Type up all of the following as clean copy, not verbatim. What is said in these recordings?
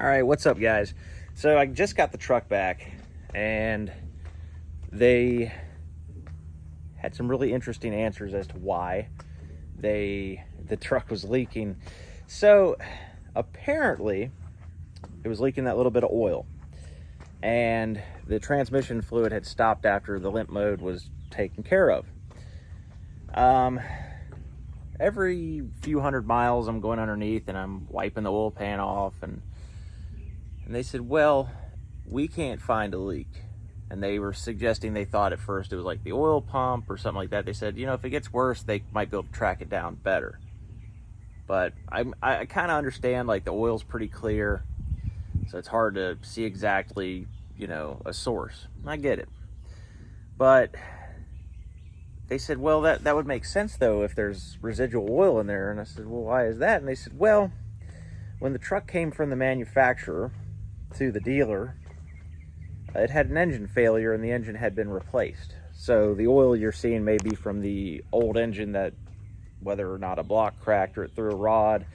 All right, what's up, guys? So I just got the truck back, and they had some really interesting answers as to why the truck was leaking. So apparently it was leaking that little bit of oil, and the transmission fluid had stopped after the limp mode was taken care of. Every few hundred miles I'm going underneath and I'm wiping the oil pan off, and they said, well, we can't find a leak. And they were suggesting they thought at first it was like the oil pump or something like that. They said, you know, if it gets worse, they might be able to track it down better. But I kind of understand, like, the oil's pretty clear, so it's hard to see exactly, you know, a source. I get it. But they said, well, that would make sense, though, if there's residual oil in there. And I said, well, why is that? And they said, well, when the truck came from the manufacturer to the dealer, it had an engine failure and the engine had been replaced. So the oil you're seeing may be from the old engine, that whether or not a block cracked or it threw a rod.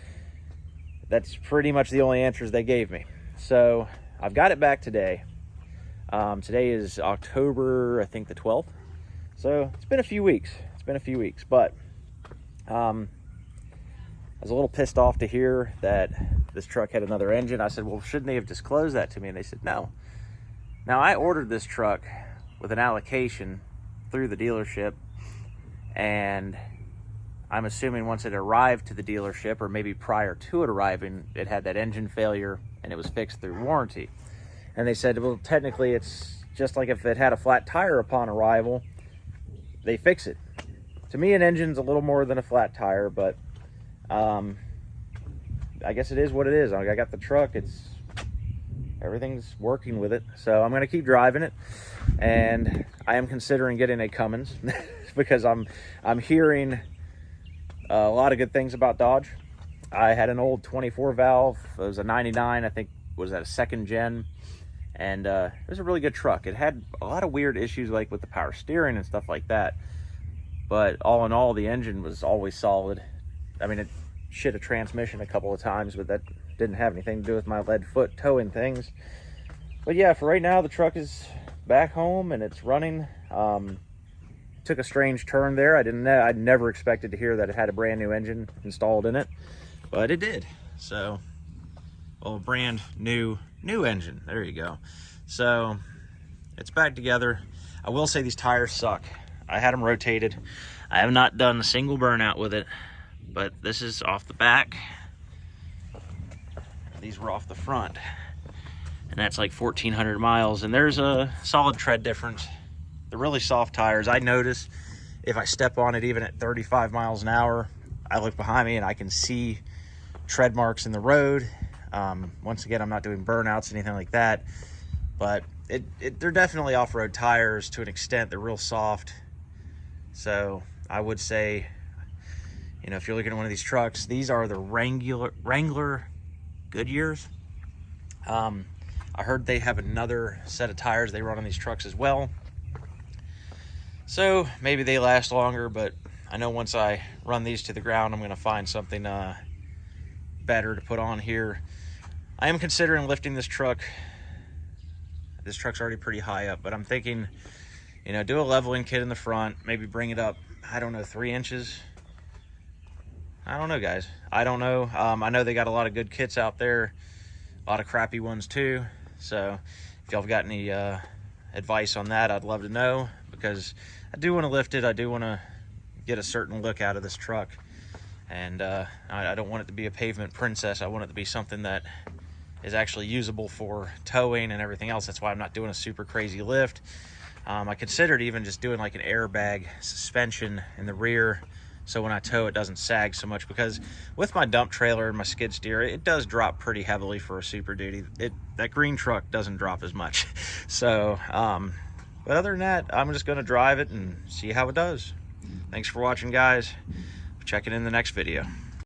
That's pretty much the only answers they gave me. So I've got it back today. Today is October, I think, the 12th. So it's been a few weeks. But I was a little pissed off to hear that this truck had another engine. I said, well, shouldn't they have disclosed that to me? And they said, no. Now, I ordered this truck with an allocation through the dealership, and I'm assuming once it arrived to the dealership, or maybe prior to it arriving, it had that engine failure and it was fixed through warranty. And they said, well, technically it's just like if it had a flat tire upon arrival, they fix it. To me, an engine's a little more than a flat tire, but I guess it is what it is. I got the truck, everything's working with it, so I'm gonna keep driving it. And I am considering getting a Cummins because I'm hearing a lot of good things about Dodge. I had an old 24 valve. It was a 99, I think. Was that a second gen? And it was a really good truck. It had a lot of weird issues, like with the power steering and stuff like that, but all in all, the engine was always solid. I mean, it shit a transmission a couple of times, but that didn't have anything to do with my lead foot towing things. But yeah, for right now, the truck is back home and it's running. Took a strange turn there. I'd never expected to hear that it had a brand new engine installed in it, but it did. So, well, brand new engine. There you go. So it's back together. I will say these tires suck. I had them rotated. I have not done a single burnout with it, but this is off the back. These were off the front, and that's like 1,400 miles, and there's a solid tread difference. They're really soft tires. I notice if I step on it even at 35 miles an hour, I look behind me and I can see tread marks in the road. Once again, I'm not doing burnouts, anything like that, but they're definitely off-road tires to an extent. They're real soft. So I would say, you know, if you're looking at one of these trucks, these are the Wrangler Goodyears. I heard they have another set of tires they run on these trucks as well. So maybe they last longer, but I know once I run these to the ground, I'm going to find something better to put on here. I am considering lifting this truck. This truck's already pretty high up, but I'm thinking, you know, do a leveling kit in the front, maybe bring it up, I don't know, 3 inches. I don't know, guys. I don't know. I know they got a lot of good kits out there, a lot of crappy ones too. So if y'all have got any advice on that, I'd love to know, because I do want to lift it. I do want to get a certain look out of this truck, and I don't want it to be a pavement princess. I want it to be something that is actually usable for towing and everything else. That's why I'm not doing a super crazy lift. I considered even just doing like an airbag suspension in the rear, so when I tow, it doesn't sag so much, because with my dump trailer and my skid steer, it does drop pretty heavily for a Super Duty. That green truck doesn't drop as much. So, but other than that, I'm just gonna drive it and see how it does. Thanks for watching, guys. Check it in the next video.